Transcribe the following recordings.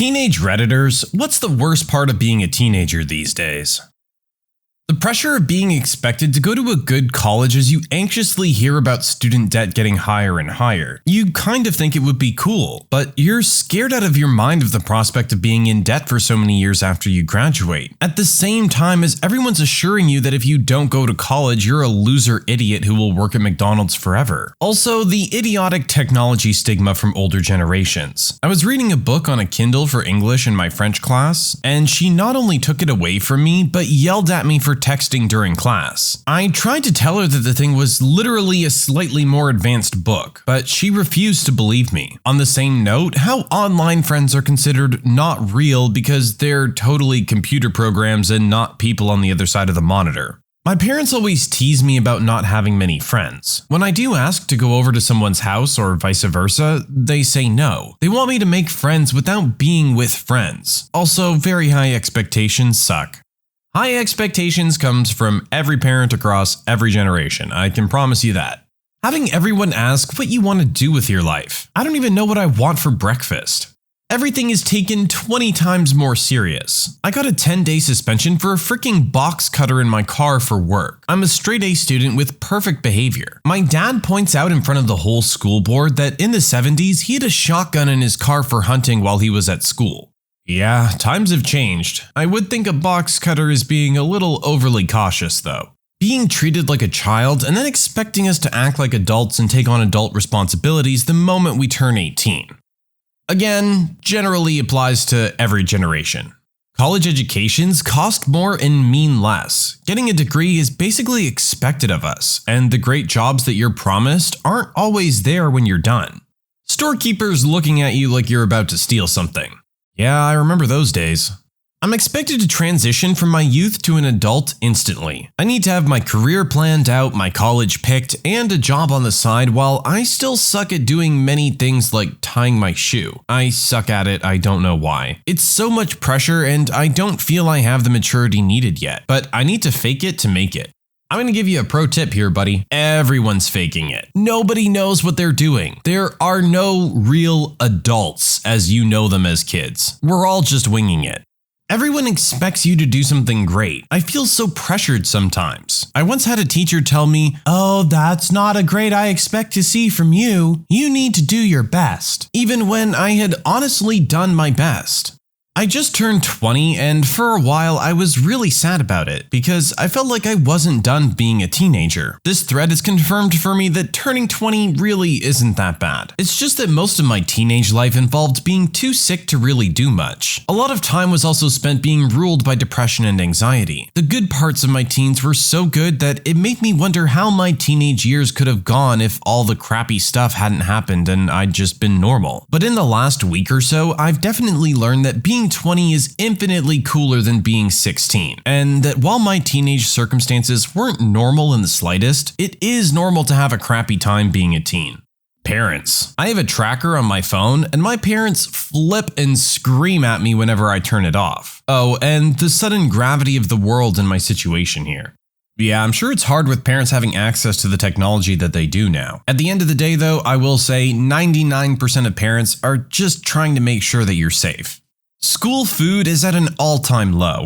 Teenage Redditors, what's the worst part of being a teenager these days? The pressure of being expected to go to a good college as you anxiously hear about student debt getting higher and higher. You kind of think it would be cool, but you're scared out of your mind of the prospect of being in debt for so many years after you graduate. At the same time as everyone's assuring you that if you don't go to college, you're a loser idiot who will work at McDonald's forever. Also, the idiotic technology stigma from older generations. I was reading a book on a Kindle for English in my French class, and she not only took it away from me, but yelled at me for texting during class. I tried to tell her that the thing was literally a slightly more advanced book, but she refused to believe me. On the same note, how online friends are considered not real because they're totally computer programs and not people on the other side of the monitor. My parents always tease me about not having many friends. When I do ask to go over to someone's house or vice versa, they say no. They want me to make friends without being with friends. Also, very high expectations suck. High expectations comes from every parent across every generation, I can promise you that. Having everyone ask what you want to do with your life. I don't even know what I want for breakfast. Everything is taken 20 times more serious. I got a 10-day suspension for a freaking box cutter in my car for work. I'm a straight A student with perfect behavior. My dad points out in front of the whole school board that in the 70s he had a shotgun in his car for hunting while he was at school. Yeah, times have changed. I would think a box cutter is being a little overly cautious though. Being treated like a child and then expecting us to act like adults and take on adult responsibilities the moment we turn 18. Again, generally applies to every generation. College educations cost more and mean less. Getting a degree is basically expected of us, and the great jobs that you're promised aren't always there when you're done. Storekeepers looking at you like you're about to steal something. Yeah, I remember those days. I'm expected to transition from my youth to an adult instantly. I need to have my career planned out, my college picked, and a job on the side while I still suck at doing many things like tying my shoe. I suck at it, I don't know why. It's so much pressure and I don't feel I have the maturity needed yet, but I need to fake it to make it. I'm gonna give you a pro tip here, buddy. Everyone's faking it. Nobody knows what they're doing. There are no real adults as you know them as kids. We're all just winging it. Everyone expects you to do something great. I feel so pressured sometimes. I once had a teacher tell me, "Oh, that's not a grade I expect to see from you. You need to do your best." Even when I had honestly done my best. I just turned 20 and for a while I was really sad about it because I felt like I wasn't done being a teenager. This thread has confirmed for me that turning 20 really isn't that bad. It's just that most of my teenage life involved being too sick to really do much. A lot of time was also spent being ruled by depression and anxiety. The good parts of my teens were so good that it made me wonder how my teenage years could have gone if all the crappy stuff hadn't happened and I'd just been normal. But in the last week or so, I've definitely learned that being 20 is infinitely cooler than being 16, and that while my teenage circumstances weren't normal in the slightest, it is normal to have a crappy time being a teen. Parents. I have a tracker on my phone, and my parents flip and scream at me whenever I turn it off. Oh, and the sudden gravity of the world in my situation here. Yeah, I'm sure it's hard with parents having access to the technology that they do now. At the end of the day though, I will say 99% of parents are just trying to make sure that you're safe. School food is at an all-time low.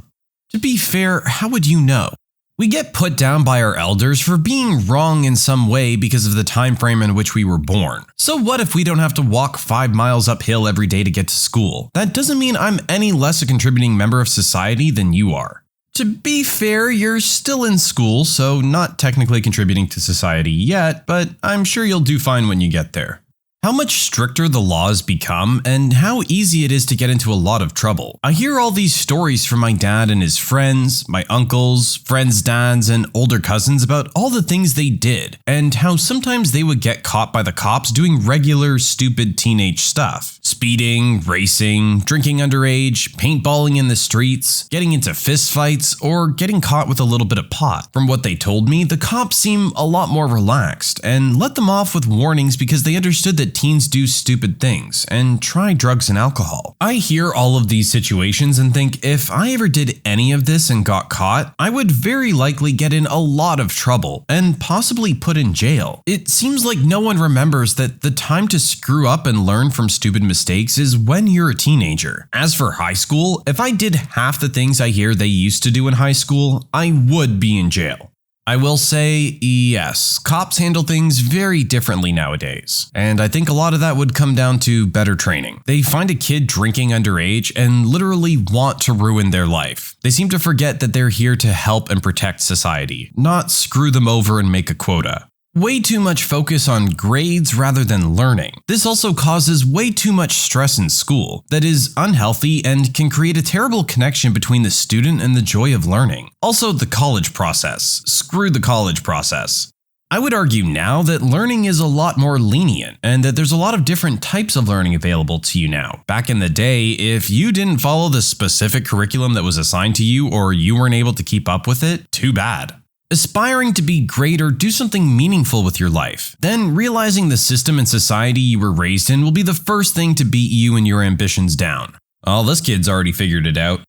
To be fair, how would you know? We get put down by our elders for being wrong in some way because of the time frame in which we were born. So what if we don't have to walk 5 miles uphill every day to get to school? That doesn't mean I'm any less a contributing member of society than you are. To be fair, you're still in school, so not technically contributing to society yet, but I'm sure you'll do fine when you get there. How much stricter the laws become, and how easy it is to get into a lot of trouble. I hear all these stories from my dad and his friends, my uncles, friends' dads, and older cousins about all the things they did, and how sometimes they would get caught by the cops doing regular, stupid teenage stuff. Speeding, racing, drinking underage, paintballing in the streets, getting into fistfights, or getting caught with a little bit of pot. From what they told me, the cops seem a lot more relaxed, and let them off with warnings because they understood that teens do stupid things and try drugs and alcohol. I hear all of these situations and think if I ever did any of this and got caught, I would very likely get in a lot of trouble and possibly put in jail. It seems like no one remembers that the time to screw up and learn from stupid mistakes mistakes is when you're a teenager. As for high school, if I did half the things I hear they used to do in high school, I would be in jail. I will say, yes, cops handle things very differently nowadays, and I think a lot of that would come down to better training. They find a kid drinking underage and literally want to ruin their life. They seem to forget that they're here to help and protect society, not screw them over and make a quota. Way too much focus on grades rather than learning. This also causes way too much stress in school that is unhealthy and can create a terrible connection between the student and the joy of learning. Also, the college process. Screw the college process. I would argue now that learning is a lot more lenient and that there's a lot of different types of learning available to you now. Back in the day, if you didn't follow the specific curriculum that was assigned to you or you weren't able to keep up with it, too bad. Aspiring to be great or do something meaningful with your life, then realizing the system and society you were raised in will be the first thing to beat you and your ambitions down. Oh, this kid's already figured it out.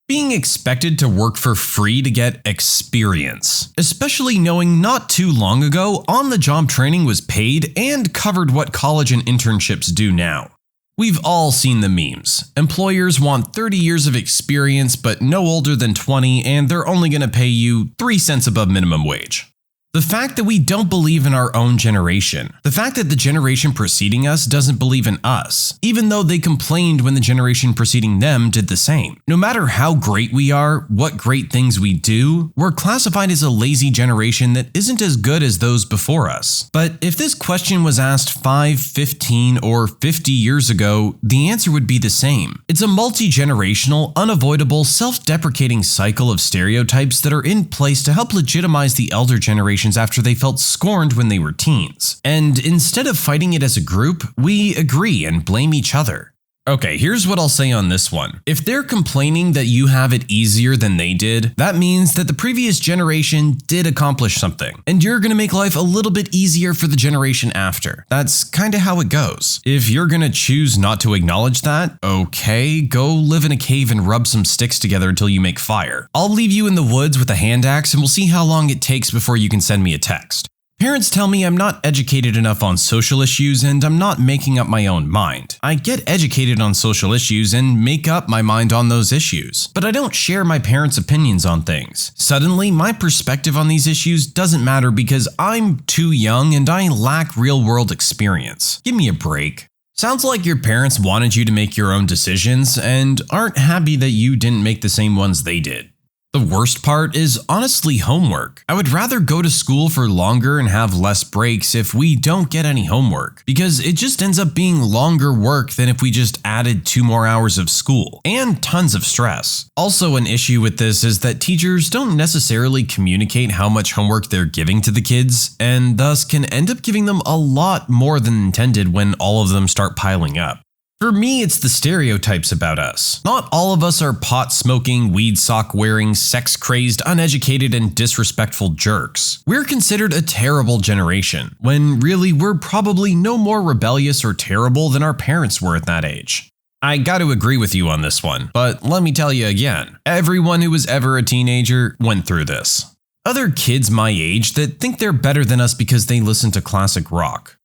Being expected to work for free to get experience, especially knowing not too long ago on-the-job training was paid and covered what college and internships do now. We've all seen the memes. Employers want 30 years of experience but no older than 20 and they're only going to pay you 3 cents above minimum wage. The fact that we don't believe in our own generation. The fact that the generation preceding us doesn't believe in us, even though they complained when the generation preceding them did the same. No matter how great we are, what great things we do, we're classified as a lazy generation that isn't as good as those before us. But if this question was asked 5, 15, or 50 years ago, the answer would be the same. It's a multi-generational, unavoidable, self-deprecating cycle of stereotypes that are in place to help legitimize the elder generation after they felt scorned when they were teens. And instead of fighting it as a group, we agree and blame each other. Okay, here's what I'll say on this one. If they're complaining that you have it easier than they did, that means that the previous generation did accomplish something, and you're gonna make life a little bit easier for the generation after. That's kinda how it goes. If you're gonna choose not to acknowledge that, okay, go live in a cave and rub some sticks together until you make fire. I'll leave you in the woods with a hand axe and we'll see how long it takes before you can send me a text. Parents tell me I'm not educated enough on social issues and I'm not making up my own mind. I get educated on social issues and make up my mind on those issues, but I don't share my parents' opinions on things. Suddenly, my perspective on these issues doesn't matter because I'm too young and I lack real-world experience. Give me a break. Sounds like your parents wanted you to make your own decisions and aren't happy that you didn't make the same ones they did. The worst part is honestly homework. I would rather go to school for longer and have less breaks if we don't get any homework, because it just ends up being longer work than if we just added 2 more hours of school, and tons of stress. Also, an issue with this is that teachers don't necessarily communicate how much homework they're giving to the kids, and thus can end up giving them a lot more than intended when all of them start piling up. For me, it's the stereotypes about us. Not all of us are pot-smoking, weed sock-wearing, sex-crazed, uneducated, and disrespectful jerks. We're considered a terrible generation, when really we're probably no more rebellious or terrible than our parents were at that age. I gotta agree with you on this one, but let me tell you again, everyone who was ever a teenager went through this. Other kids my age that think they're better than us because they listen to classic rock.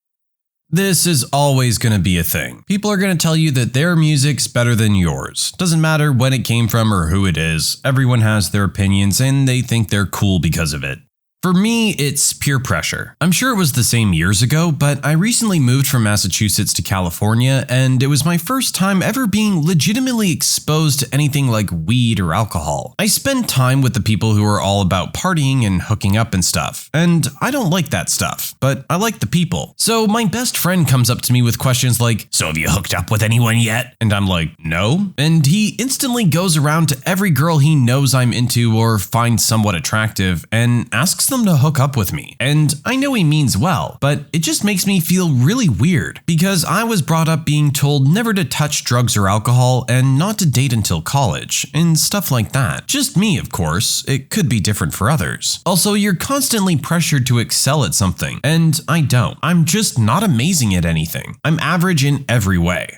This is always going to be a thing. People are going to tell you that their music's better than yours. Doesn't matter when it came from or who it is. Everyone has their opinions and they think they're cool because of it. For me, it's peer pressure. I'm sure it was the same years ago, but I recently moved from Massachusetts to California, and it was my first time ever being legitimately exposed to anything like weed or alcohol. I spend time with the people who are all about partying and hooking up and stuff, and I don't like that stuff, but I like the people. So my best friend comes up to me with questions like, "So have you hooked up with anyone yet?" And I'm like, "No." And he instantly goes around to every girl he knows I'm into or finds somewhat attractive and asks them to hook up with me. And I know he means well, but it just makes me feel really weird because I was brought up being told never to touch drugs or alcohol and not to date until college and stuff like that. Just me, of course. It could be different for others. Also, you're constantly pressured to excel at something, and I don't. I'm just not amazing at anything. I'm average in every way.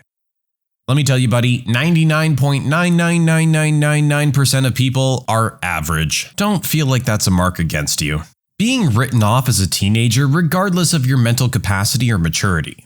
Let me tell you, buddy, 99.999999% of people are average. Don't feel like that's a mark against you. Being written off as a teenager regardless of your mental capacity or maturity.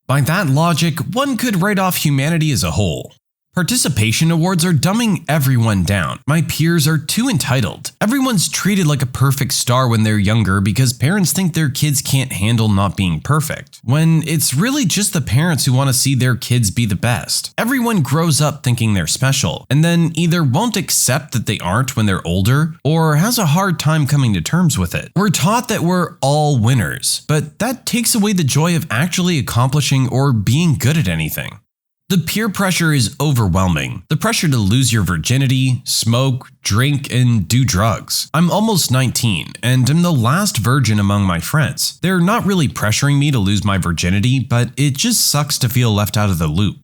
By that logic, one could write off humanity as a whole. Participation awards are dumbing everyone down. My peers are too entitled. Everyone's treated like a perfect star when they're younger because parents think their kids can't handle not being perfect, when it's really just the parents who want to see their kids be the best. Everyone grows up thinking they're special, and then either won't accept that they aren't when they're older, or has a hard time coming to terms with it. We're taught that we're all winners, but that takes away the joy of actually accomplishing or being good at anything. The peer pressure is overwhelming. The pressure to lose your virginity, smoke, drink, and do drugs. I'm almost 19 and am the last virgin among my friends. They're not really pressuring me to lose my virginity, but it just sucks to feel left out of the loop.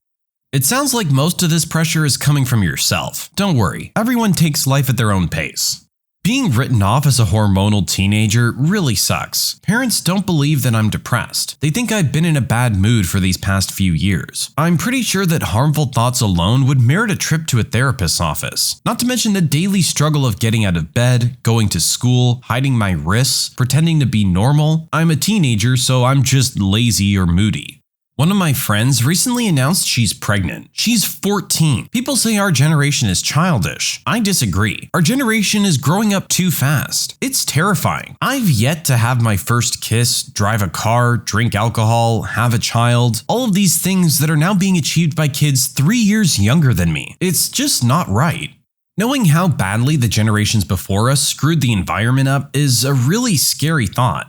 It sounds like most of this pressure is coming from yourself. Don't worry, everyone takes life at their own pace. Being written off as a hormonal teenager really sucks. Parents don't believe that I'm depressed. They think I've been in a bad mood for these past few years. I'm pretty sure that harmful thoughts alone would merit a trip to a therapist's office. Not to mention the daily struggle of getting out of bed, going to school, hiding my wrists, pretending to be normal. I'm a teenager, so I'm just lazy or moody. One of my friends recently announced she's pregnant. She's 14. People say our generation is childish. I disagree. Our generation is growing up too fast. It's terrifying. I've yet to have my first kiss, drive a car, drink alcohol, have a child. All of these things that are now being achieved by kids 3 years younger than me. It's just not right. Knowing how badly the generations before us screwed the environment up is a really scary thought.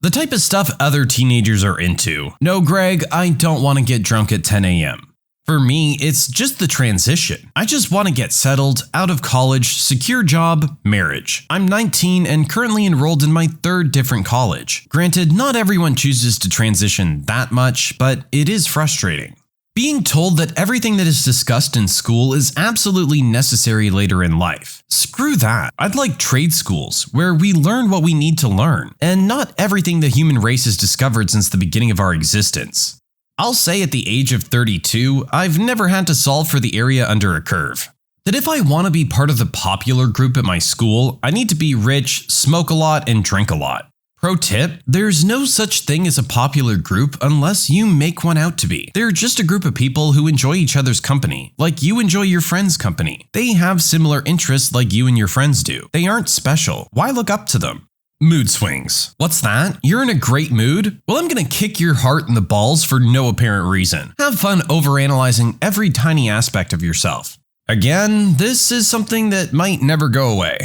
The type of stuff other teenagers are into. No, Greg, I don't want to get drunk at 10 a.m. For me, it's just the transition. I just want to get settled, out of college, secure job, marriage. I'm 19 and currently enrolled in my third different college. Granted, not everyone chooses to transition that much, but it is frustrating. Being told that everything that is discussed in school is absolutely necessary later in life. Screw that. I'd like trade schools, where we learn what we need to learn, and not everything the human race has discovered since the beginning of our existence. I'll say at the age of 32, I've never had to solve for the area under a curve. That if I want to be part of the popular group at my school, I need to be rich, smoke a lot, and drink a lot. Pro tip, there's no such thing as a popular group unless you make one out to be. They're just a group of people who enjoy each other's company, like you enjoy your friends' company. They have similar interests like you and your friends do. They aren't special. Why look up to them? Mood swings. What's that? You're in a great mood? Well, I'm gonna kick your heart in the balls for no apparent reason. Have fun overanalyzing every tiny aspect of yourself. Again, this is something that might never go away.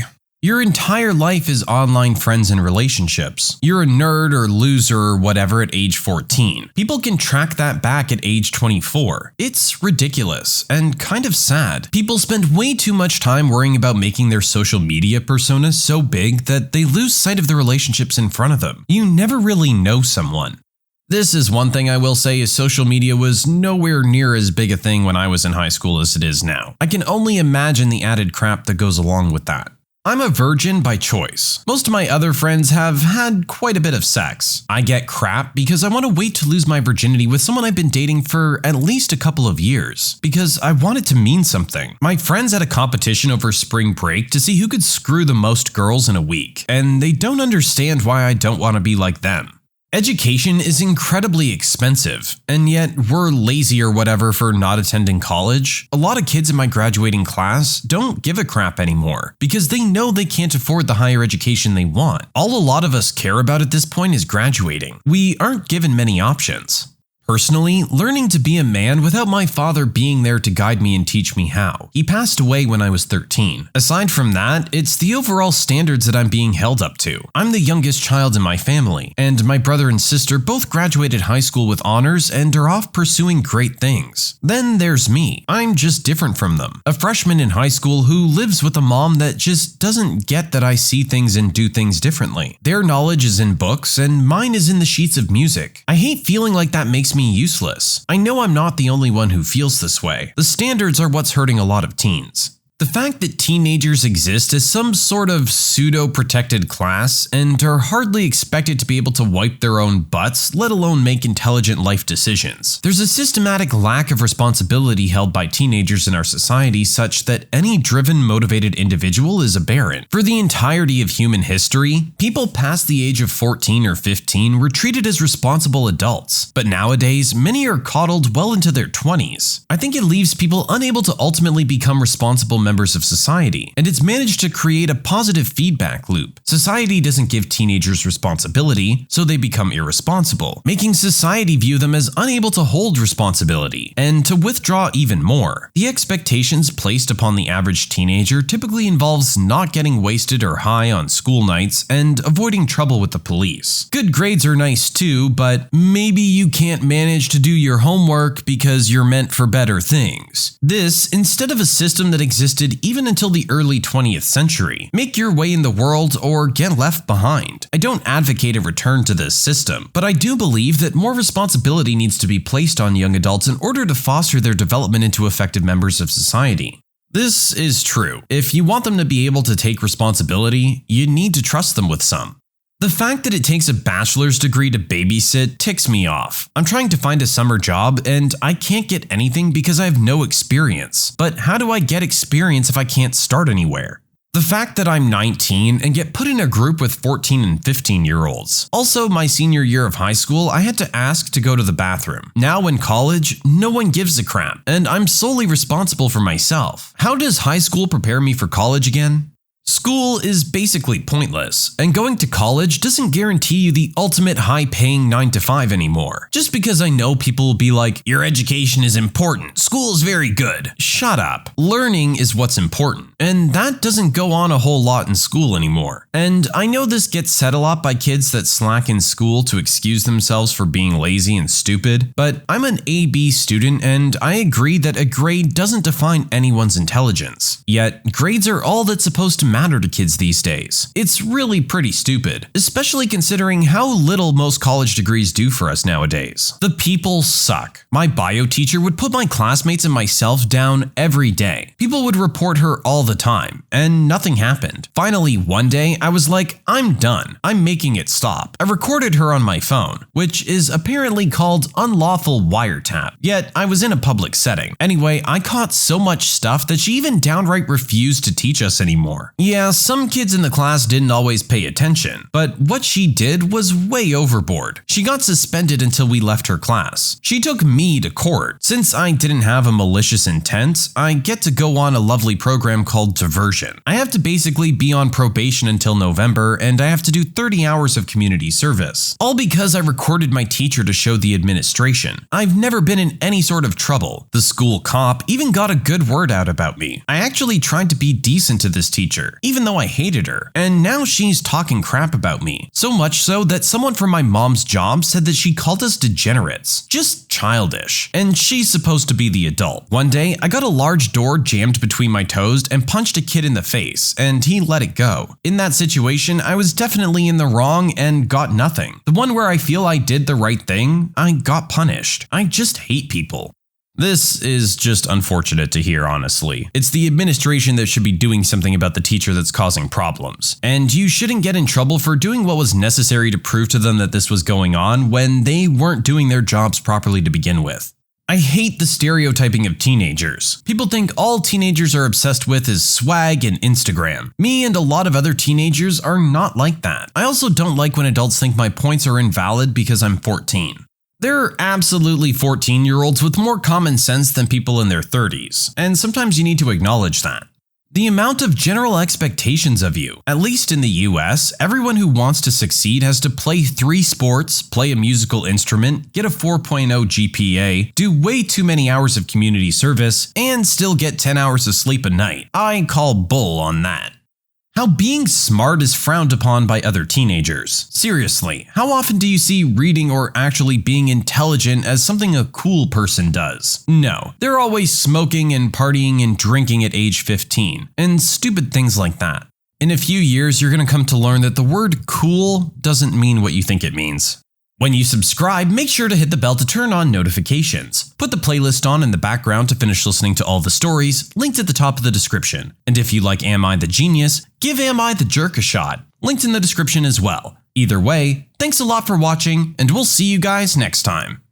Your entire life is online friends and relationships. You're a nerd or loser or whatever at age 14. People can track that back at age 24. It's ridiculous and kind of sad. People spend way too much time worrying about making their social media personas so big that they lose sight of the relationships in front of them. You never really know someone. This is one thing I will say is social media was nowhere near as big a thing when I was in high school as it is now. I can only imagine the added crap that goes along with that. I'm a virgin by choice. Most of my other friends have had quite a bit of sex. I get crap because I want to wait to lose my virginity with someone I've been dating for at least a couple of years, because I want it to mean something. My friends had a competition over spring break to see who could screw the most girls in a week, and they don't understand why I don't want to be like them. Education is incredibly expensive, and yet we're lazy or whatever for not attending college. A lot of kids in my graduating class don't give a crap anymore because they know they can't afford the higher education they want. All a lot of us care about at this point is graduating. We aren't given many options. Personally, learning to be a man without my father being there to guide me and teach me how. He passed away when I was 13. Aside from that, it's the overall standards that I'm being held up to. I'm the youngest child in my family, and my brother and sister both graduated high school with honors and are off pursuing great things. Then there's me. I'm just different from them. A freshman in high school who lives with a mom that just doesn't get that I see things and do things differently. Their knowledge is in books, and mine is in the sheets of music. I hate feeling like that makes me useless. I know I'm not the only one who feels this way. The standards are what's hurting a lot of teens. The fact that teenagers exist as some sort of pseudo-protected class and are hardly expected to be able to wipe their own butts, let alone make intelligent life decisions. There's a systematic lack of responsibility held by teenagers in our society such that any driven, motivated individual is aberrant. For the entirety of human history, people past the age of 14 or 15 were treated as responsible adults, but nowadays, many are coddled well into their 20s. I think it leaves people unable to ultimately become responsible members of society, and it's managed to create a positive feedback loop. Society doesn't give teenagers responsibility, so they become irresponsible, making society view them as unable to hold responsibility, and to withdraw even more. The expectations placed upon the average teenager typically involves not getting wasted or high on school nights and avoiding trouble with the police. Good grades are nice too, but maybe you can't manage to do your homework because you're meant for better things. This, instead of a system that existed even until the early 20th century. Make your way in the world or get left behind. I don't advocate a return to this system, but I do believe that more responsibility needs to be placed on young adults in order to foster their development into effective members of society. This is true. If you want them to be able to take responsibility, you need to trust them with some. The fact that it takes a bachelor's degree to babysit ticks me off. I'm trying to find a summer job and I can't get anything because I have no experience. But how do I get experience if I can't start anywhere? The fact that I'm 19 and get put in a group with 14 and 15-year-olds. Also, my senior year of high school, I had to ask to go to the bathroom. Now in college, no one gives a crap, and I'm solely responsible for myself. How does high school prepare me for college again? School is basically pointless, and going to college doesn't guarantee you the ultimate high-paying 9-to-5 anymore. Just because I know people will be like, your education is important, school is very good. Shut up. Learning is what's important, and that doesn't go on a whole lot in school anymore. And I know this gets said a lot by kids that slack in school to excuse themselves for being lazy and stupid, but I'm an AB student and I agree that a grade doesn't define anyone's intelligence. Yet, grades are all that's supposed to matter to kids these days. It's really pretty stupid, especially considering how little most college degrees do for us nowadays. The people suck. My bio teacher would put my classmates and myself down every day. People would report her all the time, and nothing happened. Finally, one day, I was like, I'm done. I'm making it stop. I recorded her on my phone, which is apparently called unlawful wiretap, yet I was in a public setting. Anyway, I caught so much stuff that she even downright refused to teach us anymore. Yeah, some kids in the class didn't always pay attention, but what she did was way overboard. She got suspended until we left her class. She took me to court. Since I didn't have a malicious intent, I get to go on a lovely program called diversion. I have to basically be on probation until November, and I have to do 30 hours of community service. All because I recorded my teacher to show the administration. I've never been in any sort of trouble. The school cop even got a good word out about me. I actually tried to be decent to this teacher, even though I hated her, and now she's talking crap about me. So much so that someone from my mom's job said that she called us degenerates. Just childish. And she's supposed to be the adult. One day, I got a large door jammed between my toes and punched a kid in the face, and he let it go. In that situation, I was definitely in the wrong and got nothing. The one where I feel I did the right thing, I got punished. I just hate people. This is just unfortunate to hear, honestly. It's the administration that should be doing something about the teacher that's causing problems. And you shouldn't get in trouble for doing what was necessary to prove to them that this was going on when they weren't doing their jobs properly to begin with. I hate the stereotyping of teenagers. People think all teenagers are obsessed with is swag and Instagram. Me and a lot of other teenagers are not like that. I also don't like when adults think my points are invalid because I'm 14. There are absolutely 14-year-olds with more common sense than people in their 30s, and sometimes you need to acknowledge that. The amount of general expectations of you, at least in the US, everyone who wants to succeed has to play 3 sports, play a musical instrument, get a 4.0 GPA, do way too many hours of community service, and still get 10 hours of sleep a night. I call bull on that. How being smart is frowned upon by other teenagers. Seriously, how often do you see reading or actually being intelligent as something a cool person does? No, they're always smoking and partying and drinking at age 15, and stupid things like that. In a few years, you're gonna come to learn that the word cool doesn't mean what you think it means. When you subscribe, make sure to hit the bell to turn on notifications. Put the playlist on in the background to finish listening to all the stories, linked at the top of the description. And if you like Am I the Genius, give Am I the Jerk a shot, linked in the description as well. Either way, thanks a lot for watching, and we'll see you guys next time.